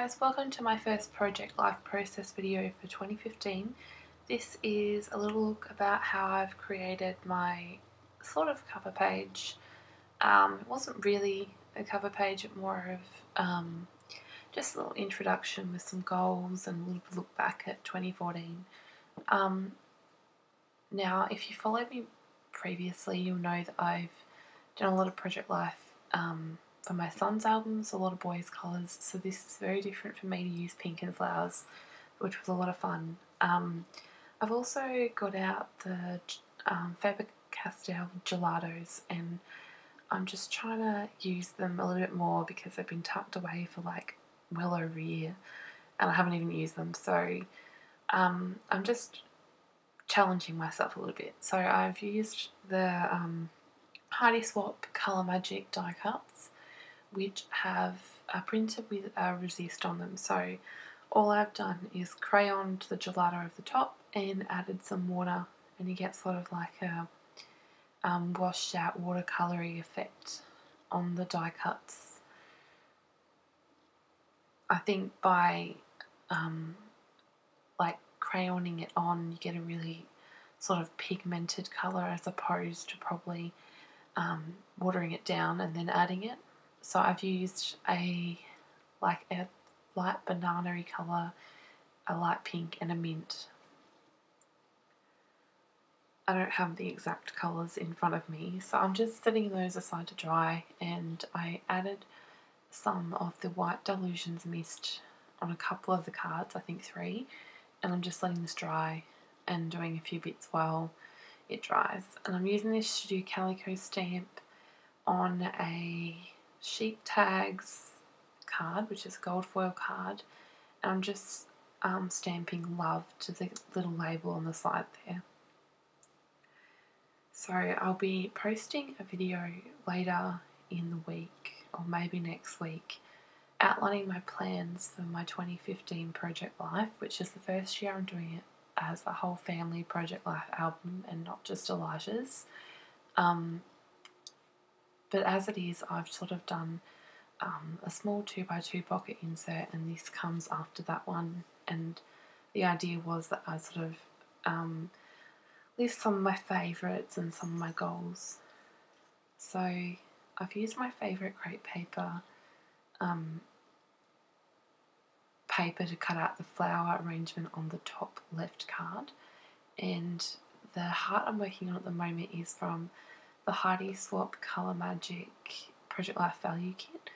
guys, welcome to my first Project Life process video for 2015. This is a little look about how I've created my sort of cover page. It wasn't really a cover page, but more of just a little introduction with some goals and a little look back at 2014. Now, if you followed me previously, you'll know that I've done a lot of Project Life for my son's albums, a lot of boys' colours, so this is very different for me to use pink and flowers, which was a lot of fun. I've also got out the Faber-Castell gelatos, and I'm just trying to use them a little bit more because they've been tucked away for like well over a year and I haven't even used them, so I'm just challenging myself a little bit. So I've used the Heidi Swapp Colour Magic die cuts, which have printed with a resist on them. So all I've done is crayoned the gelato over the top and added some water, and you get sort of like a washed out watercolory effect on the die cuts. I think by like crayoning it on, you get a really sort of pigmented colour as opposed to probably watering it down and then adding it. So I've used a light banana-y colour, a light pink and a mint. I don't have the exact colours in front of me, so I'm just setting those aside to dry, and I added some of the White Delusions mist on a couple of the cards, I think 3, and I'm just letting this dry and doing a few bits while it dries. And I'm using this Studio Calico stamp on a Sheep Tags card, which is a gold foil card, and I'm just stamping love to the little label on the side there. So I'll be posting a video later in the week, or maybe next week, outlining my plans for my 2015 Project Life, which is the first year I'm doing it as a whole family Project Life album and not just Elijah's. But as it is, I've sort of done a small 2x2 pocket insert, and this comes after that one, and the idea was that I sort of list some of my favourites and some of my goals. So I've used my favourite crepe paper to cut out the flower arrangement on the top left card, and the heart I'm working on at the moment is from the Heidi Swapp Colour Magic Project Life Value Kit.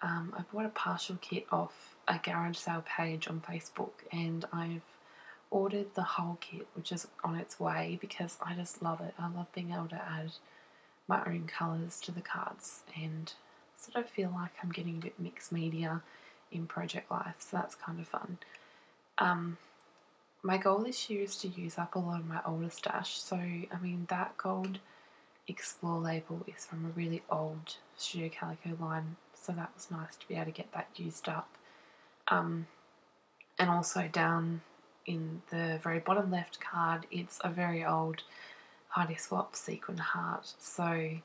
I bought a partial kit off a garage sale page on Facebook, and I've ordered the whole kit, which is on its way, because I just love it. I love being able to add my own colours to the cards and sort of feel like I'm getting a bit mixed media in Project Life, so that's kind of fun. My goal this year is to use up a lot of my older stash, so I mean that gold Explore label is from a really old Studio Calico line, so that was nice to be able to get that used up. And also down in the very bottom left card, it's a very old Heidi Swapp sequin heart, so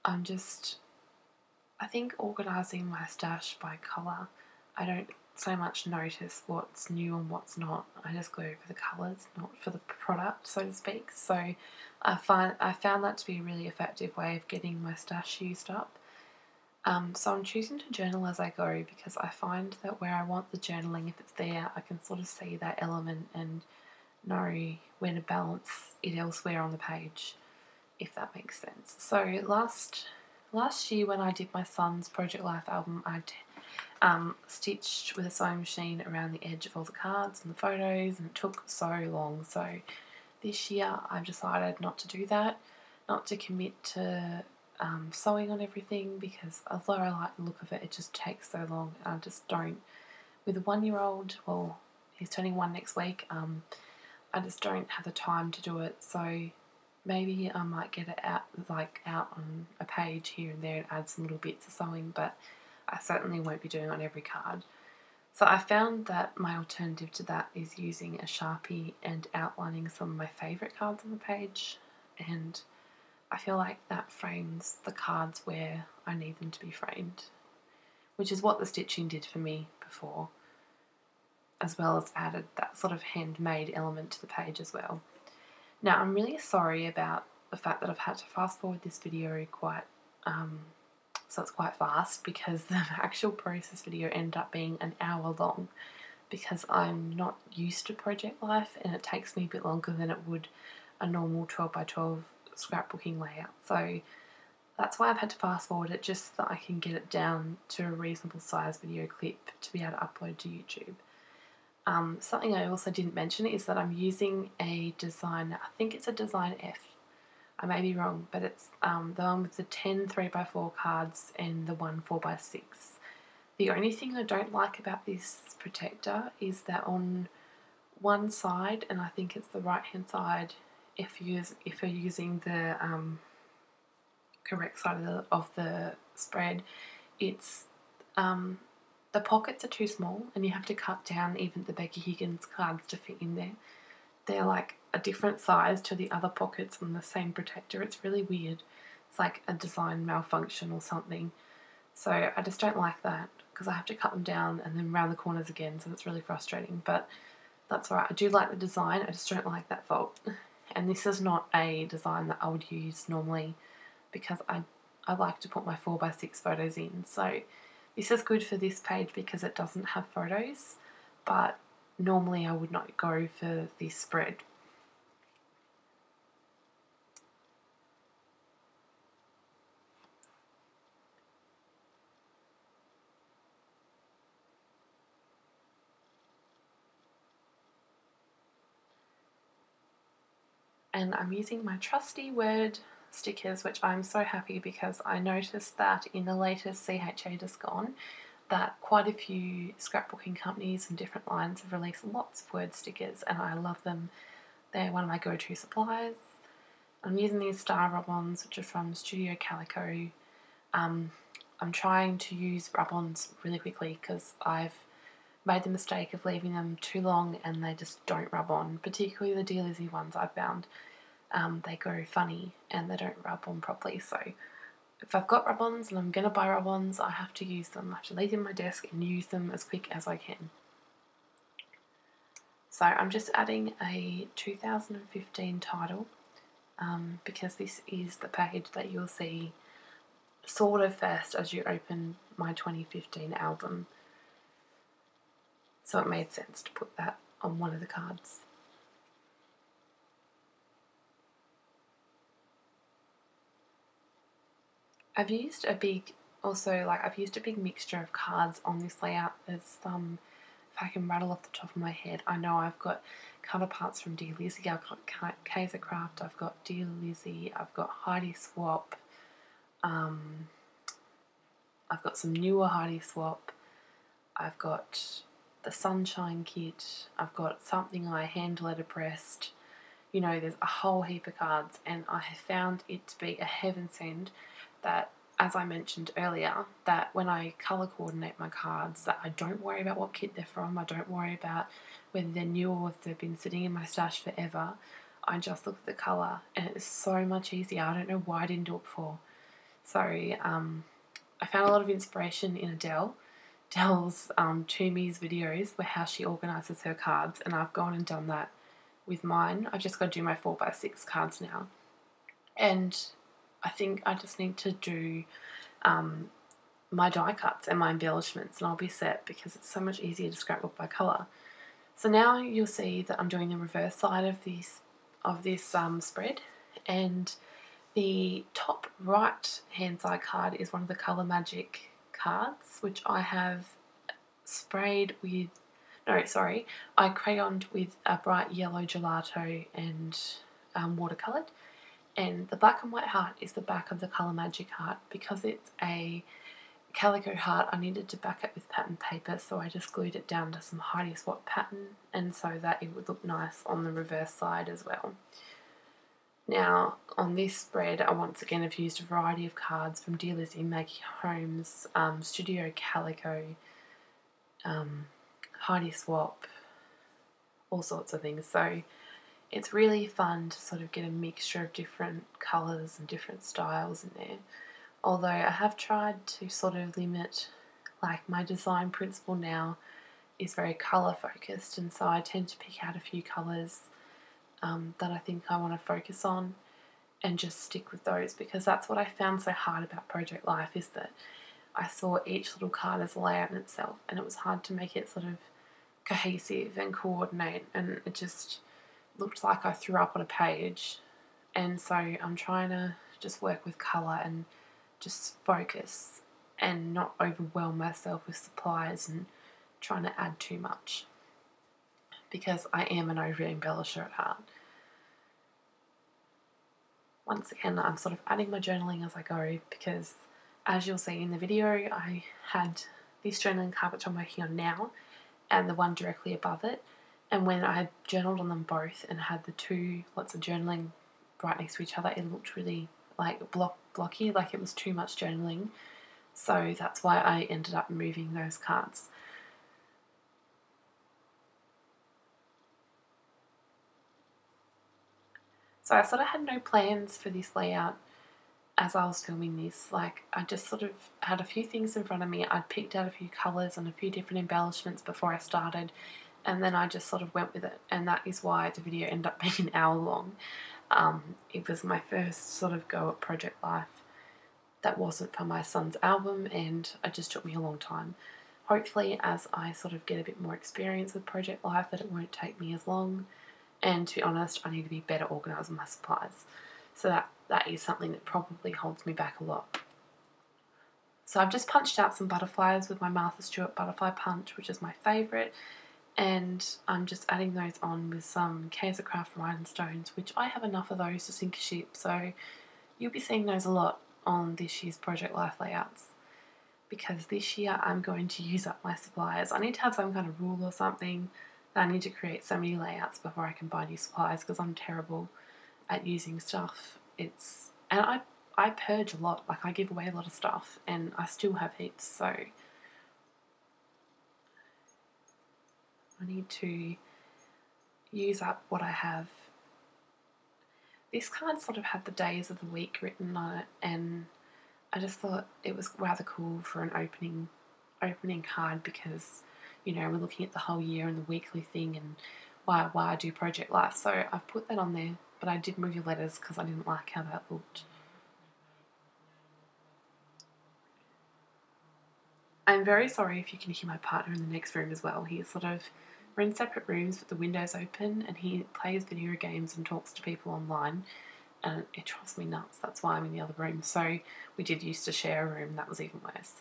I'm just, I think, organising my stash by colour. I don't so much notice what's new and what's not. I just go for the colours, not for the product, so to speak. So I found that to be a really effective way of getting my stash used up. So I'm choosing to journal as I go, because I find that where I want the journaling, if it's there, I can sort of see that element and know when to balance it elsewhere on the page, if that makes sense. So last year when I did my son's Project Life album, I stitched with a sewing machine around the edge of all the cards and the photos, and it took so long. So this year I've decided not to do that, not to commit to sewing on everything, because although I like the look of it, it just takes so long, and I just don't. With a 1-year-old, well, he's turning 1 next week, I just don't have the time to do it, so maybe I might get it out on a page here and there and add some little bits of sewing, but I certainly won't be doing it on every card. So I found that my alternative to that is using a Sharpie and outlining some of my favourite cards on the page, and I feel like that frames the cards where I need them to be framed. which is what the stitching did for me before, as well as added that sort of handmade element to the page as well. Now, I'm really sorry about the fact that I've had to fast forward this video so it's quite fast, because the actual process video ended up being an hour long, because I'm not used to project life and it takes me a bit longer than it would a normal 12x12 scrapbooking layout. So that's why I've had to fast forward it, just so that I can get it down to a reasonable size video clip to be able to upload to YouTube. Something I also didn't mention is that I'm using a design, I think it's a design F. I may be wrong, but it's the one with the 10 3x4 cards and the 1 4x6. The only thing I don't like about this protector is that on one side, and I think it's the right hand side, if you're using the correct side of the spread, it's the pockets are too small and you have to cut down even the Becky Higgins cards to fit in there. They're like a different size to the other pockets on the same protector. It's really weird. It's like a design malfunction or something. So I just don't like that, because I have to cut them down and then round the corners again, so it's really frustrating. But that's alright. I do like the design, I just don't like that fault. And this is not a design that I would use normally, because I like to put my 4x6 photos in. So this is good for this page because it doesn't have photos, but normally I would not go for this spread. And I'm using my trusty Word stickers, which I'm so happy, because I noticed that in the latest CHA Just Gone that quite a few scrapbooking companies and different lines have released lots of Word stickers, and I love them. They're one of my go-to supplies. I'm using these star rub-ons, which are from Studio Calico. I'm trying to use rub-ons really quickly because I've made the mistake of leaving them too long and they just don't rub on, particularly the Dear Lizzy ones I've found. They go funny and they don't rub on properly, so if I've got rub-ons and I'm going to buy rub-ons, I have to use them. I have to leave them on my desk and use them as quick as I can. So I'm just adding a 2015 title, because this is the page that you'll see sort of first as you open my 2015 album. So it made sense to put that on one of the cards. I've used a big mixture of cards on this layout. There's some, if I can rattle off the top of my head, I know I've got cover parts from Dear Lizzy, I've got Kaiser Craft, I've got Dear Lizzy, I've got Heidi Swap, I've got some newer Heidi Swap, I've got the Sunshine Kit, I've got Something I hand letterpressed. You know, there's a whole heap of cards, and I have found it to be a heaven send that, as I mentioned earlier, that when I colour coordinate my cards, that I don't worry about what kit they're from, I don't worry about whether they're new or if they've been sitting in my stash forever. I just look at the colour and it's so much easier. I don't know why I didn't do it before. So I found a lot of inspiration in Adele. Adele's Toomey's videos where how she organises her cards, and I've gone and done that with mine. I've just got to do my 4x6 cards now. And I think I just need to do my die cuts and my embellishments, and I'll be set, because it's so much easier to scrapbook by colour. So now you'll see that I'm doing the reverse side of this spread, and the top right hand side card is one of the Colour Magic cards, which I have sprayed with, I crayoned with a bright yellow gelato and watercoloured. And the black and white heart is the back of the Colour Magic heart. Because it's a calico heart, I needed to back it with pattern paper, so I just glued it down to some Heidi Swap pattern, and so that it would look nice on the reverse side as well. Now, on this spread, I once again have used a variety of cards from Dear Lizzy, Maggie Holmes, Studio Calico, Heidi Swap, all sorts of things. So it's really fun to sort of get a mixture of different colours and different styles in there. Although I have tried to sort of limit Like, my design principle now is very colour focused, and so I tend to pick out a few colours that I think I want to focus on and just stick with those, because that's what I found so hard about Project Life, is that I saw each little card as a layout in itself, and it was hard to make it sort of cohesive and coordinate, and it just looked like I threw up on a page. And so I'm trying to just work with colour and just focus and not overwhelm myself with supplies and trying to add too much, because I am an over embellisher at heart. Once again, I'm sort of adding my journaling as I go, because as you'll see in the video, I had this journaling card which I'm working on now and the one directly above it, and when I had journaled on them both and had the two lots of journaling right next to each other, it looked really like blocky, like it was too much journaling. So that's why I ended up moving those cards. So I sort of had no plans for this layout as I was filming this. Like, I just sort of had a few things in front of me. I'd picked out a few colours and a few different embellishments before I started, and then I just sort of went with it, and that is why the video ended up being an hour long. It was my first sort of go at Project Life that wasn't for my son's album, and it just took me a long time. Hopefully, as I sort of get a bit more experience with Project Life, that it won't take me as long. And to be honest, I need to be better organised with my supplies. So that is something that probably holds me back a lot. So I've just punched out some butterflies with my Martha Stewart butterfly punch, which is my favourite. And I'm just adding those on with some Kaisercraft rhinestones, which I have enough of those to sink a ship. So you'll be seeing those a lot on this year's Project Life layouts, because this year I'm going to use up my supplies. I need to have some kind of rule or something. I need to create so many layouts before I can buy new supplies, because I'm terrible at using stuff. And I purge a lot, like I give away a lot of stuff, and I still have heaps, so I need to use up what I have. This card sort of had the days of the week written on it, and I just thought it was rather cool for an opening card, because, you know, we're looking at the whole year and the weekly thing and why I do Project Life. So I've put that on there, but I did move your letters because I didn't like how that looked. I'm very sorry if you can hear my partner in the next room as well. We're in separate rooms with the windows open, and he plays video games and talks to people online, and it drives me nuts. That's why I'm in the other room. So we did used to share a room, that was even worse.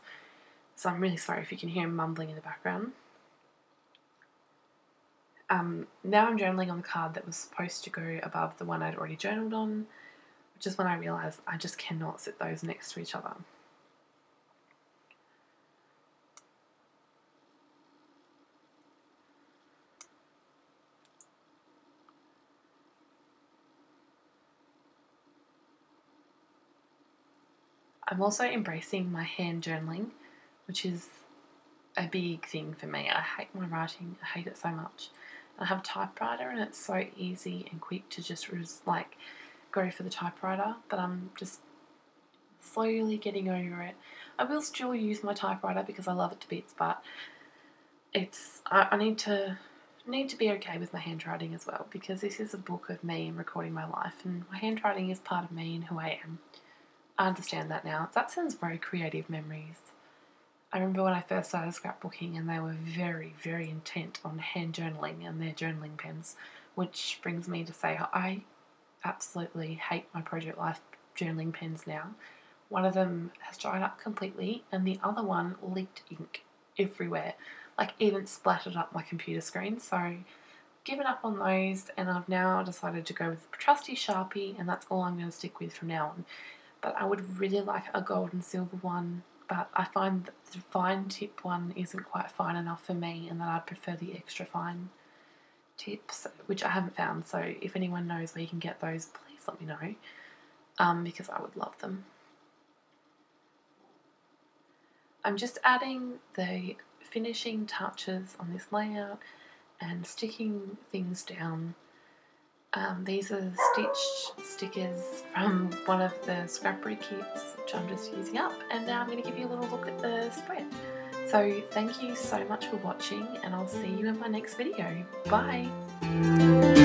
So I'm really sorry if you can hear him mumbling in the background. Now I'm journaling on the card that was supposed to go above the one I'd already journaled on, which is when I realised I just cannot sit those next to each other. I'm also embracing my hand journaling, which is a big thing for me. I hate my writing, I hate it so much. I have a typewriter, and it's so easy and quick to just like go for the typewriter, but I'm just slowly getting over it. I will still use my typewriter because I love it to bits, but I need to be okay with my handwriting as well, because this is a book of me and recording my life, and my handwriting is part of me and who I am. I understand that now. That sounds very creative memories. I remember when I first started scrapbooking, and they were very, very intent on hand journaling and their journaling pens, which brings me to say I absolutely hate my Project Life journaling pens now. One of them has dried up completely, and the other one leaked ink everywhere, like even splattered up my computer screen. So given up on those, and I've now decided to go with the trusty Sharpie, and that's all I'm going to stick with from now on. But I would really like a gold and silver one, but I find that the fine tip one isn't quite fine enough for me, and that I'd prefer the extra fine tips, which I haven't found. So if anyone knows where you can get those, please let me know, because I would love them. I'm just adding the finishing touches on this layout and sticking things down. These are stitched stickers from one of the Scrappery kits, which I'm just using up, and now I'm going to give you a little look at the spread. So thank you so much for watching, and I'll see you in my next video. Bye!